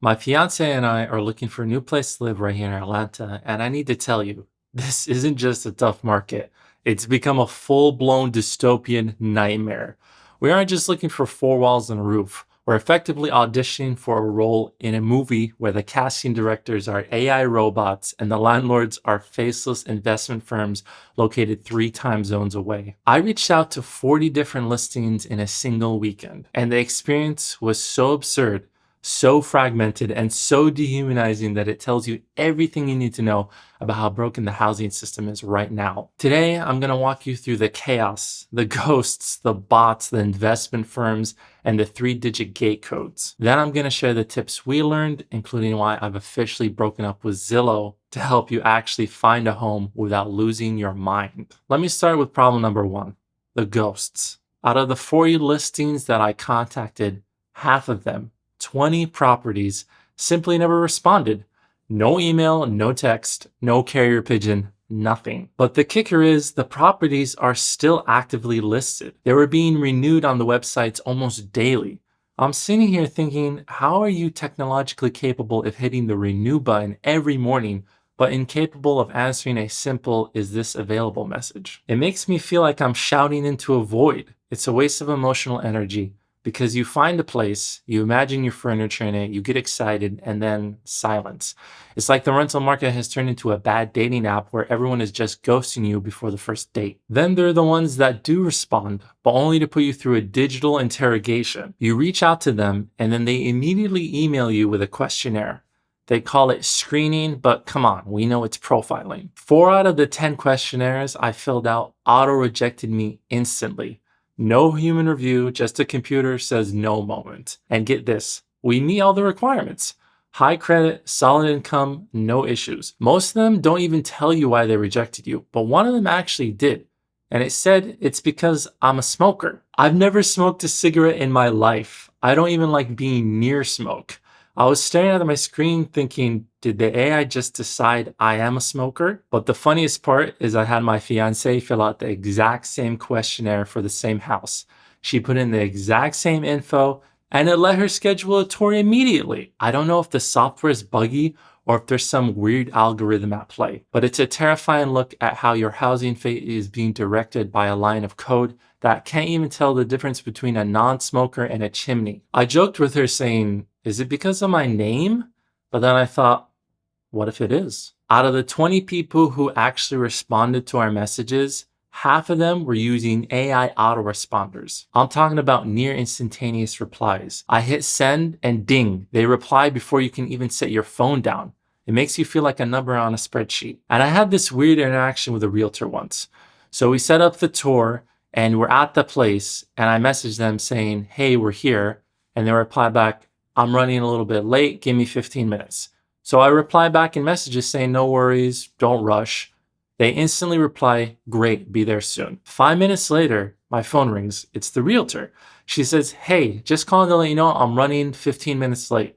My fiance and I are looking for a new place to live right here in Atlanta, and I need to tell you, this isn't just a tough market. It's become a full-blown dystopian nightmare. We aren't just looking for four walls and a roof. We're effectively auditioning for a role in a movie where the casting directors are AI robots and the landlords are faceless investment firms located 3 time zones away. I reached out to 40 different listings in a single weekend, and the experience was so absurd, so fragmented, and so dehumanizing that it tells you everything you need to know about how broken the housing system is right now. Today, I'm going to walk you through the chaos, the ghosts, the bots, the investment firms, and the 3-digit gate codes. Then I'm going to share the tips we learned, including why I've officially broken up with Zillow to help you actually find a home without losing your mind. Let me start with problem number 1, the ghosts. Out of the 40 listings that I contacted, half of them, 20 properties, simply never responded. No email, no text, no carrier pigeon, nothing. But the kicker is the properties are still actively listed. They were being renewed on the websites almost daily. I'm sitting here thinking, how are you technologically capable of hitting the renew button every morning, but incapable of answering a simple, "is this available?" message? It makes me feel like I'm shouting into a void. It's a waste of emotional energy. Because you find a place, you imagine your furniture in it, you get excited, and then silence. It's like the rental market has turned into a bad dating app where everyone is just ghosting you before the first date. Then there are the ones that do respond, but only to put you through a digital interrogation. You reach out to them, and then they immediately email you with a questionnaire. They call it screening, but come on, we know it's profiling. 4 out of the 10 questionnaires I filled out auto-rejected me instantly. No human review, just a computer says no moment. And get this, we meet all the requirements. High credit, solid income, no issues. Most of them don't even tell you why they rejected you, but one of them actually did. And it said it's because I'm a smoker. I've never smoked a cigarette in my life. I don't even like being near smoke. I was staring at my screen thinking, did the AI just decide I am a smoker? But the funniest part is I had my fiance fill out the exact same questionnaire for the same house. She put in the exact same info and it let her schedule a tour immediately. I don't know if the software is buggy or if there's some weird algorithm at play, but it's a terrifying look at how your housing fate is being directed by a line of code that can't even tell the difference between a non-smoker and a chimney. I joked with her saying, is it because of my name? But then I thought, what if it is? Out of the 20 people who actually responded to our messages, half of them were using AI autoresponders. I'm talking about near instantaneous replies. I hit send and ding, they reply before you can even set your phone down. It makes you feel like a number on a spreadsheet. And I had this weird interaction with a realtor once. So we set up the tour and we're at the place and I messaged them saying, hey, we're here. And they reply back, I'm running a little bit late, give me 15 minutes. So I reply back in messages saying, no worries, don't rush. They instantly reply, great, be there soon. 5 minutes later, my phone rings. It's the realtor. She says, hey, just calling to let you know I'm running 15 minutes late.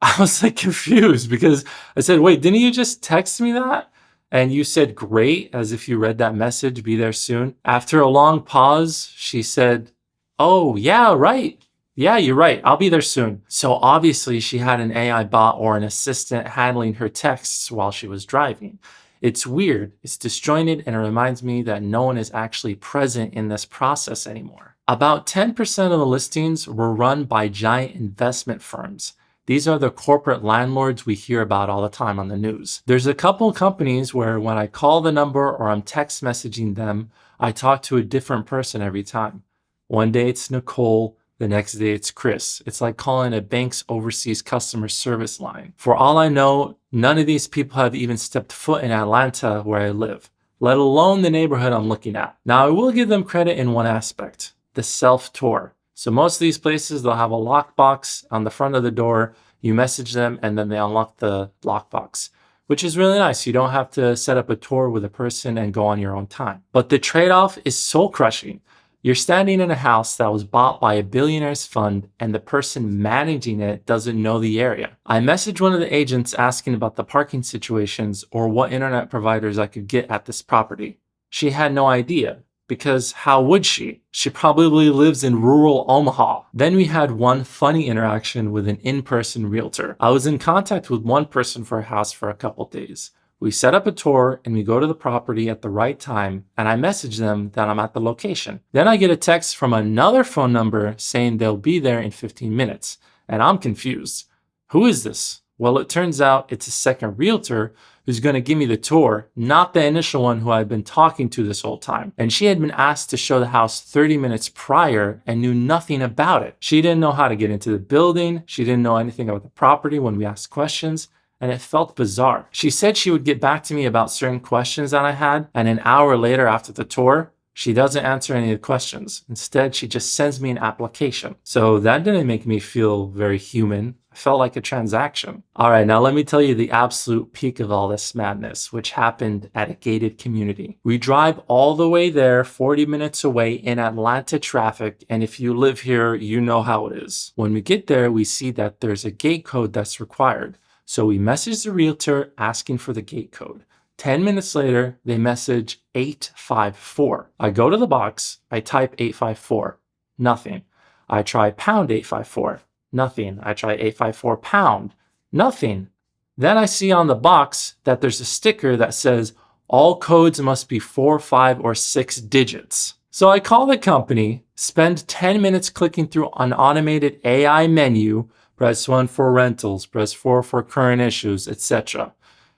I was like confused because I said, wait, didn't you just text me that? And you said great, as if you read that message, be there soon. After a long pause, she said, oh, yeah, right. Yeah, you're right. I'll be there soon. So obviously she had an AI bot or an assistant handling her texts while she was driving. It's weird, it's disjointed, and it reminds me that no one is actually present in this process anymore. About 10% of the listings were run by giant investment firms. These are the corporate landlords we hear about all the time on the news. There's a couple companies where when I call the number or I'm text messaging them, I talk to a different person every time. One day it's Nicole, the next day it's Chris. It's like calling a bank's overseas customer service line. For all I know, none of these people have even stepped foot in Atlanta where I live, let alone the neighborhood I'm looking at. Now I will give them credit in one aspect, the self-tour. So most of these places, they'll have a lockbox on the front of the door. You message them and then they unlock the lockbox, which is really nice. You don't have to set up a tour with a person and go on your own time. But the trade-off is soul crushing. You're standing in a house that was bought by a billionaire's fund and the person managing it doesn't know the area. I messaged one of the agents asking about the parking situations or what internet providers I could get at this property. She had no idea. because how would she? She probably lives in rural Omaha. Then we had one funny interaction with an in-person realtor. I was in contact with one person for a house for a couple days. We set up a tour and we go to the property at the right time, and I message them that I'm at the location. Then I get a text from another phone number saying they'll be there in 15 minutes, and I'm confused. Who is this? Well, it turns out it's a second realtor who's going to give me the tour, not the initial one who I've been talking to this whole time. And she had been asked to show the house 30 minutes prior and knew nothing about it. She didn't know how to get into the building. She didn't know anything about the property when we asked questions, and it felt bizarre. She said she would get back to me about certain questions that I had, and an hour later after the tour, she doesn't answer any of the questions. Instead, she just sends me an application. So that didn't make me feel very human. I felt like a transaction. All right, now let me tell you the absolute peak of all this madness, which happened at a gated community. We drive all the way there, 40 minutes away in Atlanta traffic, and if you live here, you know how it is. When we get there, we see that there's a gate code that's required. So we message the realtor asking for the gate code. 10 minutes later, they message 854. I go to the box, I type 854, nothing. I try pound 854, nothing. I try 854 pound, nothing. Then I see on the box that there's a sticker that says all codes must be 4, 5, or 6 digits. So I call the company, spend 10 minutes clicking through an automated AI menu, press 1 for rentals, press 4 for current issues, etc.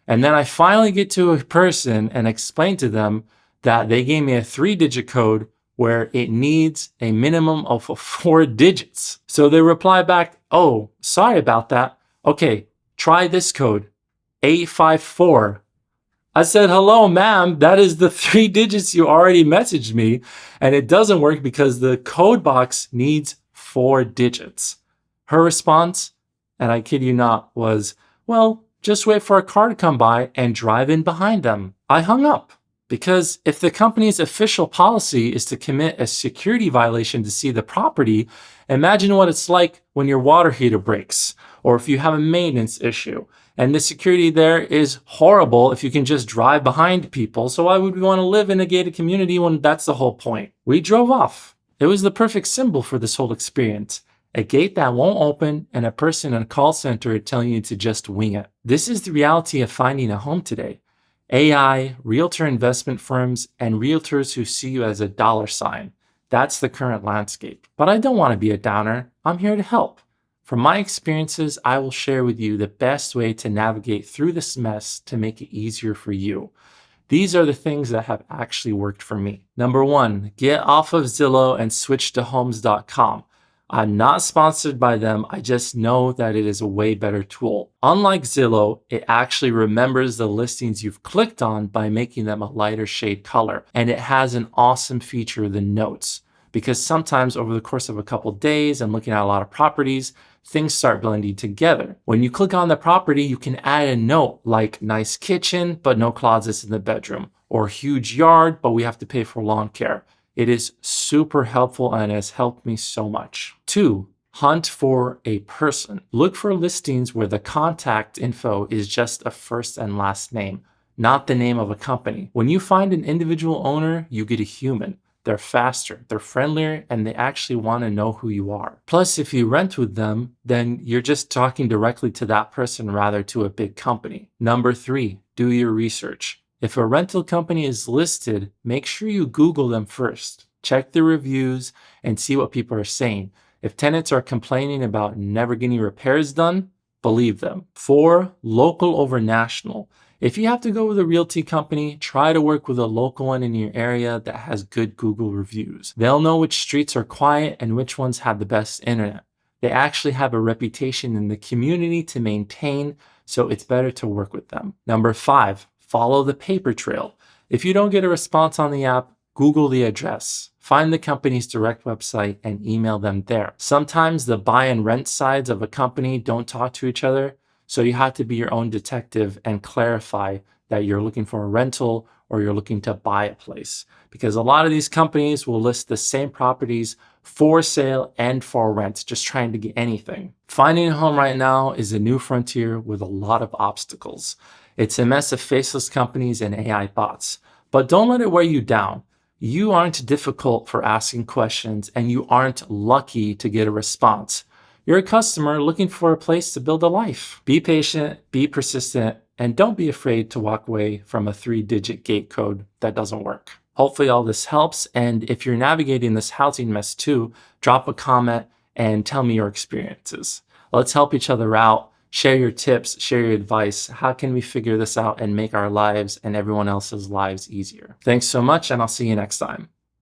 And then I finally get to a person and explain to them that they gave me a 3-digit code where it needs a minimum of 4 digits. So they reply back, oh, sorry about that. Okay, try this code, 854. I said, hello, ma'am, that is the 3 digits you already messaged me, and it doesn't work because the code box needs 4 digits. Her response, and I kid you not, was, well, just wait for a car to come by and drive in behind them. I hung up because if the company's official policy is to commit a security violation to see the property, imagine what it's like when your water heater breaks or if you have a maintenance issue. And the security there is horrible if you can just drive behind people. So why would we want to live in a gated community when that's the whole point? We drove off. It was the perfect symbol for this whole experience. A gate that won't open, and a person in a call center telling you to just wing it. This is the reality of finding a home today. AI, realtor investment firms, and realtors who see you as a dollar sign. That's the current landscape. But I don't want to be a downer. I'm here to help. From my experiences, I will share with you the best way to navigate through this mess to make it easier for you. These are the things that have actually worked for me. Number 1, get off of Zillow and switch to homes.com. I'm not sponsored by them, I just know that it is a way better tool. Unlike Zillow, it actually remembers the listings you've clicked on by making them a lighter shade color. And it has an awesome feature, the notes. Because sometimes over the course of a couple days and looking at a lot of properties, things start blending together. When you click on the property, you can add a note like nice kitchen, but no closets in the bedroom, or huge yard, but we have to pay for lawn care. It is super helpful and has helped me so much. 2, hunt for a person. Look for listings where the contact info is just a first and last name, not the name of a company. When you find an individual owner, you get a human. They're faster, they're friendlier, and they actually want to know who you are. Plus, if you rent with them, then you're just talking directly to that person rather to a big company. Number 3, do your research. If a rental company is listed, make sure you Google them first. Check the reviews and see what people are saying. If tenants are complaining about never getting repairs done, believe them. 4, local over national. If you have to go with a realty company, try to work with a local one in your area that has good Google reviews. They'll know which streets are quiet and which ones have the best internet. They actually have a reputation in the community to maintain, so it's better to work with them. Number 5, follow the paper trail. If you don't get a response on the app, Google the address. Find the company's direct website and email them there. Sometimes the buy and rent sides of a company don't talk to each other, so you have to be your own detective and clarify that you're looking for a rental or you're looking to buy a place. Because a lot of these companies will list the same properties for sale and for rent, just trying to get anything. Finding a home right now is a new frontier with a lot of obstacles. It's a mess of faceless companies and AI bots. But don't let it wear you down. You aren't difficult for asking questions, and you aren't lucky to get a response. You're a customer looking for a place to build a life. Be patient, be persistent, and don't be afraid to walk away from a 3-digit gate code that doesn't work. Hopefully, all this helps. And if you're navigating this housing mess too, drop a comment and tell me your experiences. Let's help each other out. Share your tips, share your advice. How can we figure this out and make our lives and everyone else's lives easier? Thanks so much, and I'll see you next time.